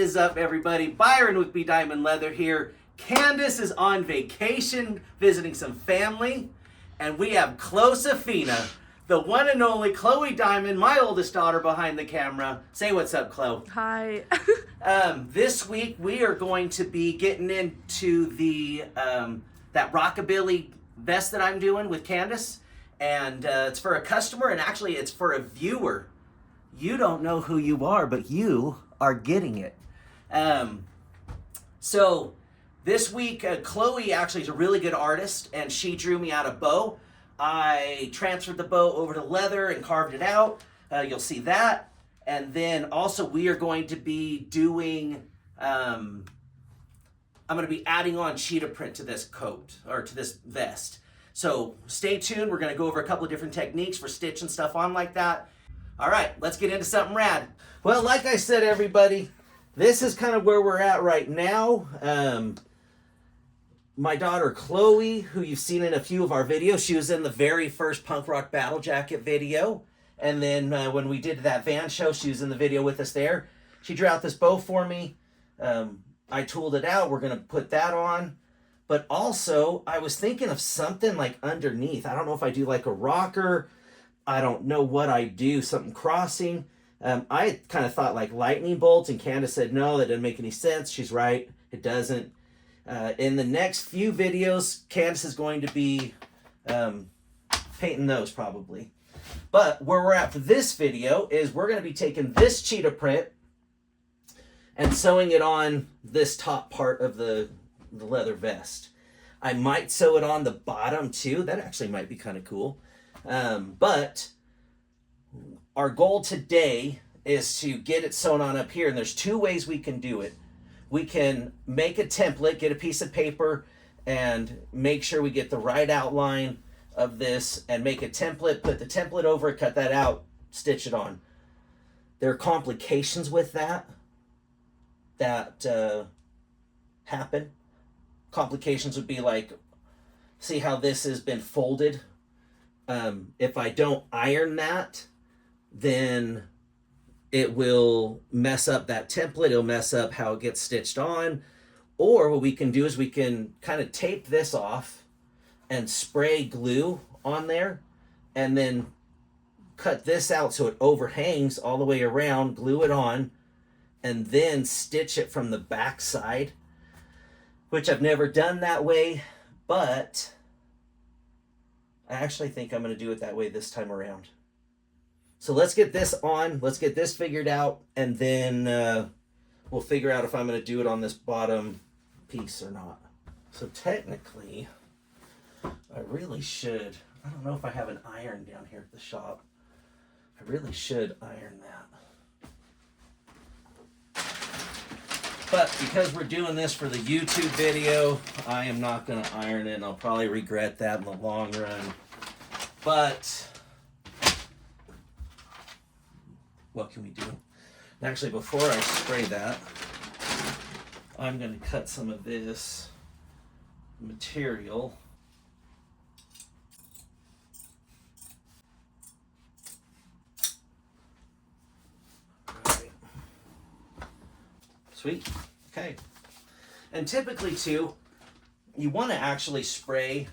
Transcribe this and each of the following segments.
is up, everybody? Byron with B Diamond Leather here. Candace is on vacation visiting some family, and we have Closafina, the one and only Chloe Diamond, my oldest daughter, behind the camera. Say what's up, Chloe. Hi. This week we are going to be getting into the that Rockabilly vest that I'm doing with Candace, and it's for a customer, and actually it's for a viewer. You don't know who you are, but you are getting it. So this week, Chloe actually is a really good artist, and she drew me out a bow. I transferred the bow over to leather and carved it out. You'll see that. And then also we are going to be doing, I'm going to be adding on cheetah print to this coat, or to this vest. So stay tuned. We're going to go over a couple of different techniques for stitching stuff on like that. All right, let's get into something rad. Well, like I said, everybody, this is kind of where we're at right now. My daughter, Chloe, who you've seen in a few of our videos, she was in the very first Punk Rock Battle Jacket video. And then when we did that van show, she was in the video with us there. She drew out this bow for me. I tooled it out. We're going to put that on. But also, I was thinking of something like underneath. I don't know if I do like a rocker. I don't know what I do, something crossing. I kind of thought like lightning bolts, and Candace said, no, that doesn't make any sense. She's right, it doesn't. In the next few videos, Candace is going to be painting those probably. But where we're at for this video is we're going to be taking this cheetah print and sewing it on this top part of the leather vest. I might sew it on the bottom too. That actually might be kind of cool. But our goal today is to get it sewn on up here, and there's two ways we can do it. We can make a template, get a piece of paper, and make sure we get the right outline of this, and make a template, put the template over it, cut that out, stitch it on. There are complications with that happen. Complications would be like, see how this has been folded? If I don't iron that, then it will mess up that template. It'll mess up how it gets stitched on. Or what we can do is we can kind of tape this off and spray glue on there, and then cut this out so it overhangs all the way around, glue it on, and then stitch it from the back side, which I've never done that way, but I actually think I'm going to do it that way this time around. So let's get this on, let's get this figured out, and then we'll figure out if I'm going to do it on this bottom piece or not. So technically, I really should, I don't know if I have an iron down here at the shop. I really should iron that. But because we're doing this for the YouTube video, I am not going to iron it, and I'll probably regret that in the long run. But what can we do? Actually, before I spray that, I'm going to cut some of this material. Right. Sweet. Okay. And typically, too, you want to actually spray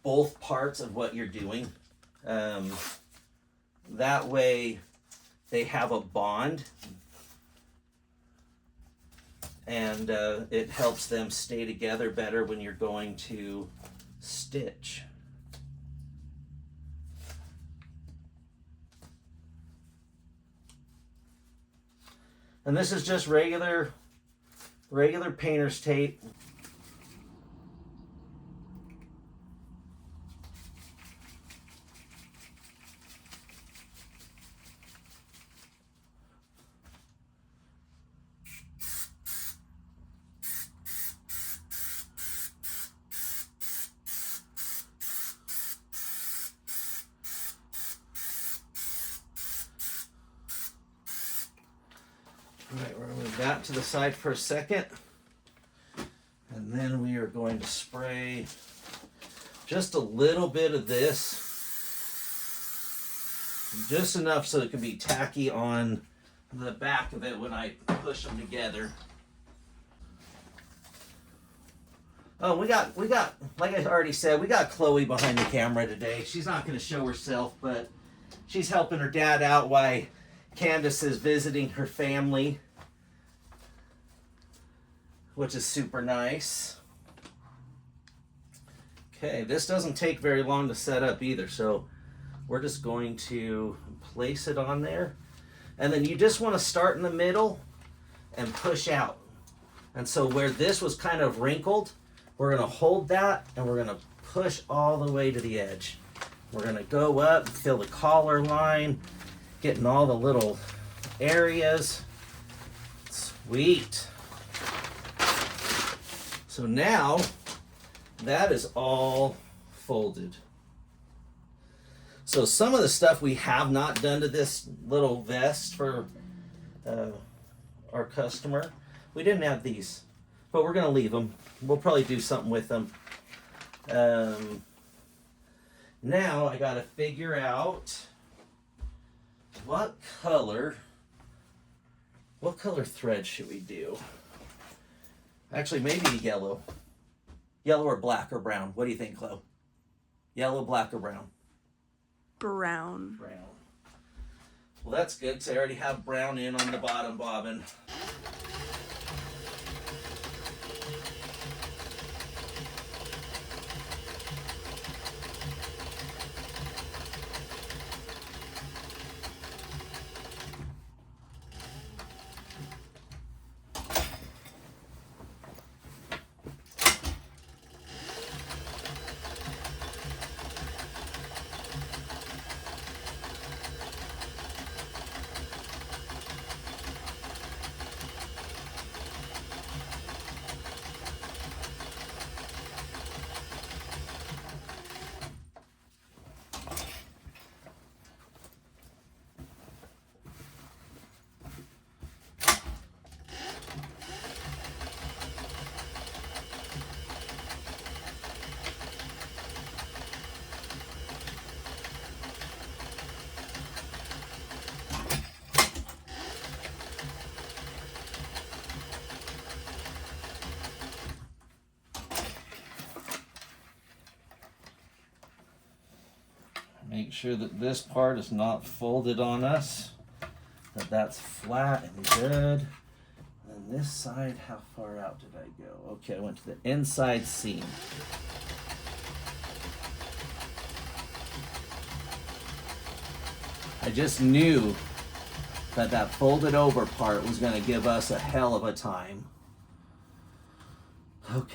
both parts of what you're doing. That way they have a bond, and it helps them stay together better when you're going to stitch. And this is just regular painter's tape. Alright, we're going to move that to the side for a second. And then we are going to spray just a little bit of this. Just enough so it can be tacky on the back of it when I push them together. Oh, we got, like I already said, we got Chloe behind the camera today. She's not going to show herself, but she's helping her dad out while Candace is visiting her family, which is super nice. Okay, this doesn't take very long to set up either, so we're just going to place it on there. And then you just want to start in the middle and push out. And so where this was kind of wrinkled, we're going to hold that and we're going to push all the way to the edge. We're going to go up, fill the collar line, getting all the little areas. Sweet. So now that is all folded. So some of the stuff we have not done to this little vest for our customer. We didn't have these, but we're going to leave them. We'll probably do something with them. Now I got to figure out what color thread should we do? Actually, maybe yellow. Yellow or black or brown. What do you think, Chloe? Yellow, black, or brown? Brown. Brown. Well, that's good because I already have brown in on the bottom bobbin. Make sure that this part is not folded on us, that that's flat and good. And this side, how far out did I go? Okay, I went to the inside seam. I just knew that that folded over part was going to give us a hell of a time. Okay.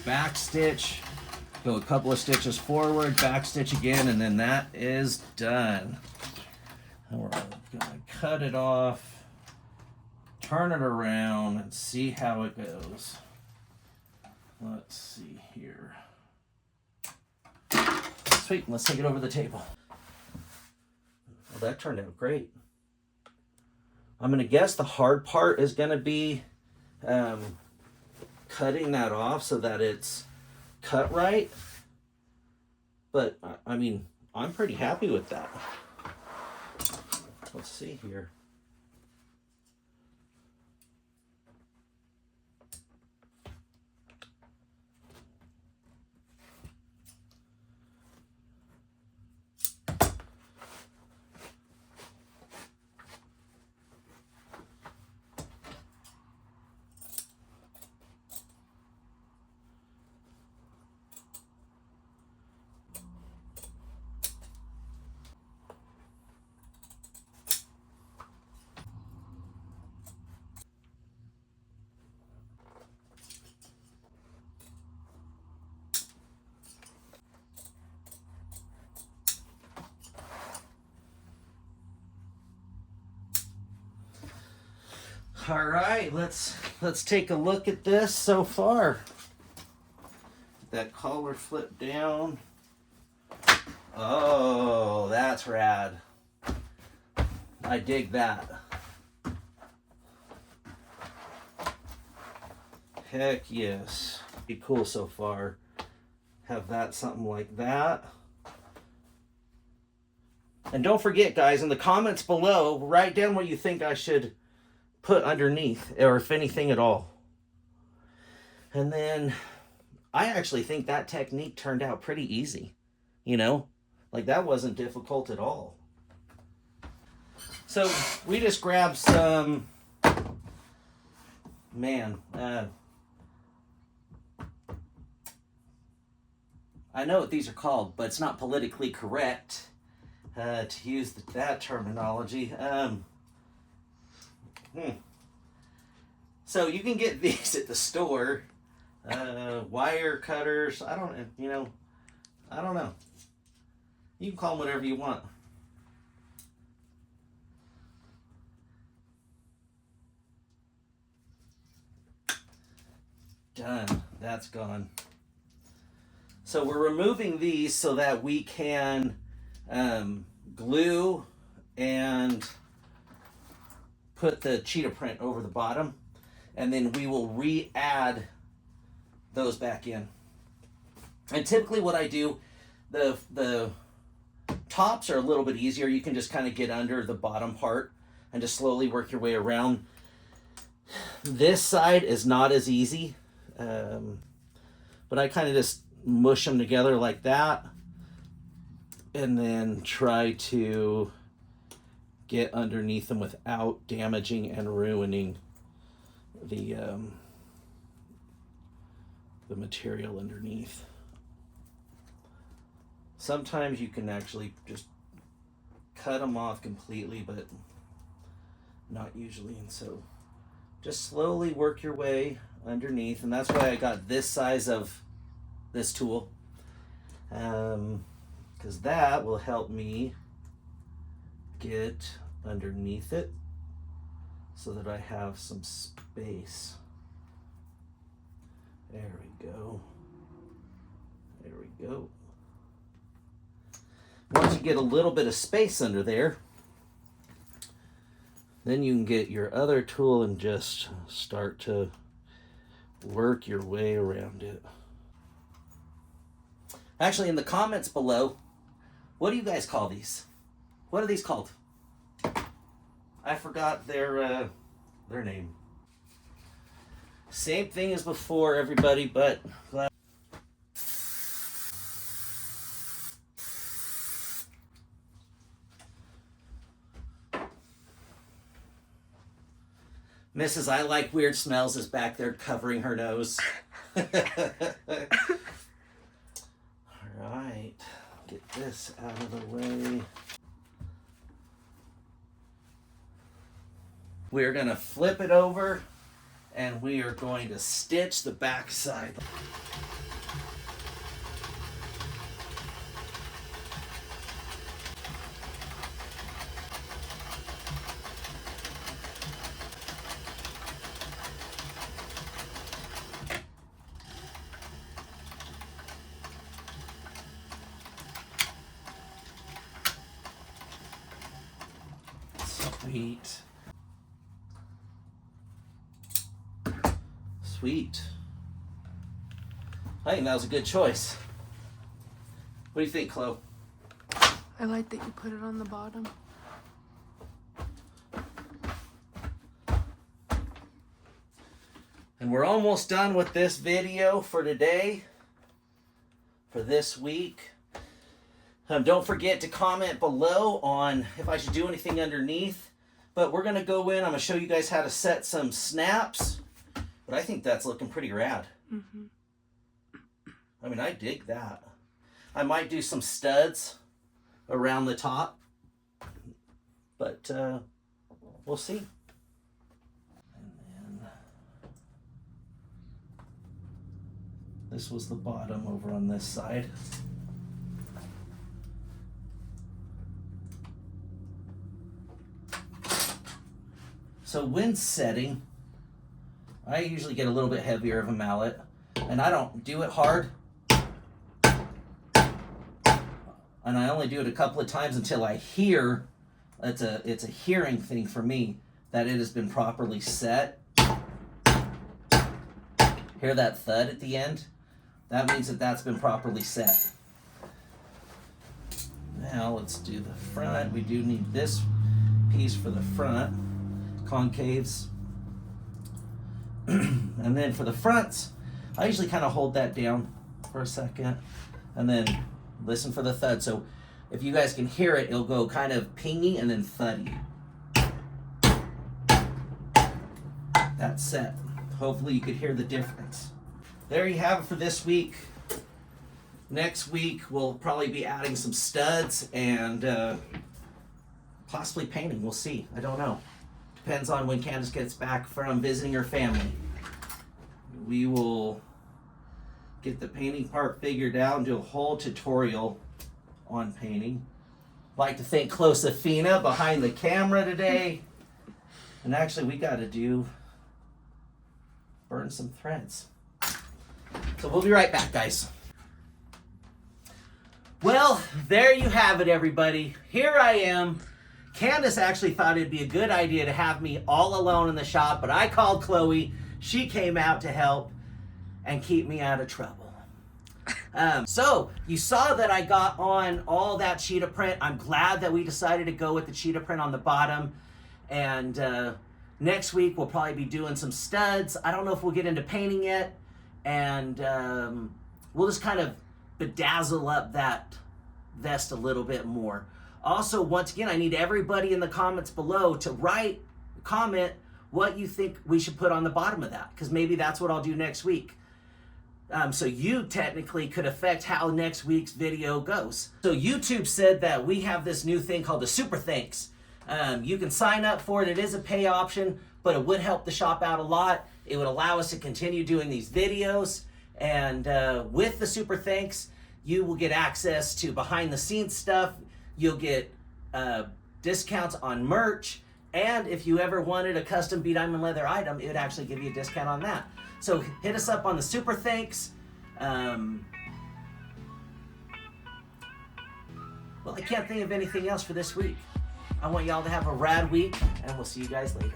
Back stitch, go a couple of stitches forward, back stitch again, and then that is done. And we're gonna cut it off, turn it around, and see how it goes. Let's see here. Sweet, let's take it over the table. Well, that turned out great. I'm gonna guess the hard part is gonna be cutting that off so that it's cut right, but I mean, I'm pretty happy with that. Let's see here. All right, let's take a look at this so far. That collar flip down. Oh, that's rad. I dig that. Heck yes. Be cool so far. Have that something like that. And don't forget, guys, in the comments below, write down what you think I should put underneath, or if anything at all. And then I actually think that technique turned out pretty easy. You know, like that wasn't difficult at all. So we just grabbed some, I know what these are called, but it's not politically correct to use that terminology. So you can get these at the store. Wire cutters. I don't know. You can call them whatever you want. Done. That's gone. So we're removing these so that we can glue and put the cheetah print over the bottom, and then we will re-add those back in. And typically what I do, the tops are a little bit easier. You can just kind of get under the bottom part and just slowly work your way around. This side is not as easy, but I kind of just mush them together like that and then try to get underneath them without damaging and ruining the material underneath. Sometimes you can actually just cut them off completely, but not usually. And so just slowly work your way underneath, and that's why I got this size of this tool, because that will help me get underneath it so that I have some space. There we go. There we go. Once you get a little bit of space under there, then you can get your other tool and just start to work your way around it. Actually, in the comments below, what do you guys call these? What are these called? I forgot their name. Same thing as before, everybody, but Mrs. I Like Weird Smells is back there covering her nose. Alright, get this out of the way. We're going to flip it over and we are going to stitch the back side. Sweet. Sweet. I think that was a good choice. What do you think, Chloe? I like that you put it on the bottom. And we're almost done with this video for today, for this week. Don't forget to comment below on if I should do anything underneath. But we're going to go in. I'm going to show you guys how to set some snaps. But I think that's looking pretty rad. Mm-hmm. I mean, I dig that. I might do some studs around the top. But we'll see. And then this was the bottom over on this side. So when setting, I usually get a little bit heavier of a mallet, and I don't do it hard. And I only do it a couple of times until I hear, it's a hearing thing for me, that it has been properly set. Hear that thud at the end? That means that that's been properly set. Now let's do the front. We do need this piece for the front, concaves. And then for the fronts, I usually kind of hold that down for a second and then listen for the thud. So if you guys can hear it, it'll go kind of pingy and then thuddy. That's set. Hopefully you could hear the difference. There you have it for this week. Next week we'll probably be adding some studs and possibly painting. We'll see. I don't know. Depends on when Candace gets back from visiting her family. We will get the painting part figured out and do a whole tutorial on painting. I'd like to thank Closafina behind the camera today. And actually we got to burn some threads. So we'll be right back, guys. Well, there you have it, everybody. Here I am. Candace actually thought it'd be a good idea to have me all alone in the shop, but I called Chloe. She came out to help and keep me out of trouble. So you saw that I got on all that cheetah print. I'm glad that we decided to go with the cheetah print on the bottom. And next week we'll probably be doing some studs. I don't know if we'll get into painting yet. And we'll just kind of bedazzle up that vest a little bit more. Also, once again, I need everybody in the comments below to comment what you think we should put on the bottom of that, because maybe that's what I'll do next week. So you technically could affect how next week's video goes. So YouTube said that we have this new thing called the Super Thanks. You can sign up for it. It is a pay option, but it would help the shop out a lot. It would allow us to continue doing these videos. And with the Super Thanks, you will get access to behind the scenes stuff. You'll get discounts on merch. And if you ever wanted a custom B Diamond leather item, it would actually give you a discount on that. So hit us up on the Super Thanks. Well, I can't think of anything else for this week. I want y'all to have a rad week, and we'll see you guys later.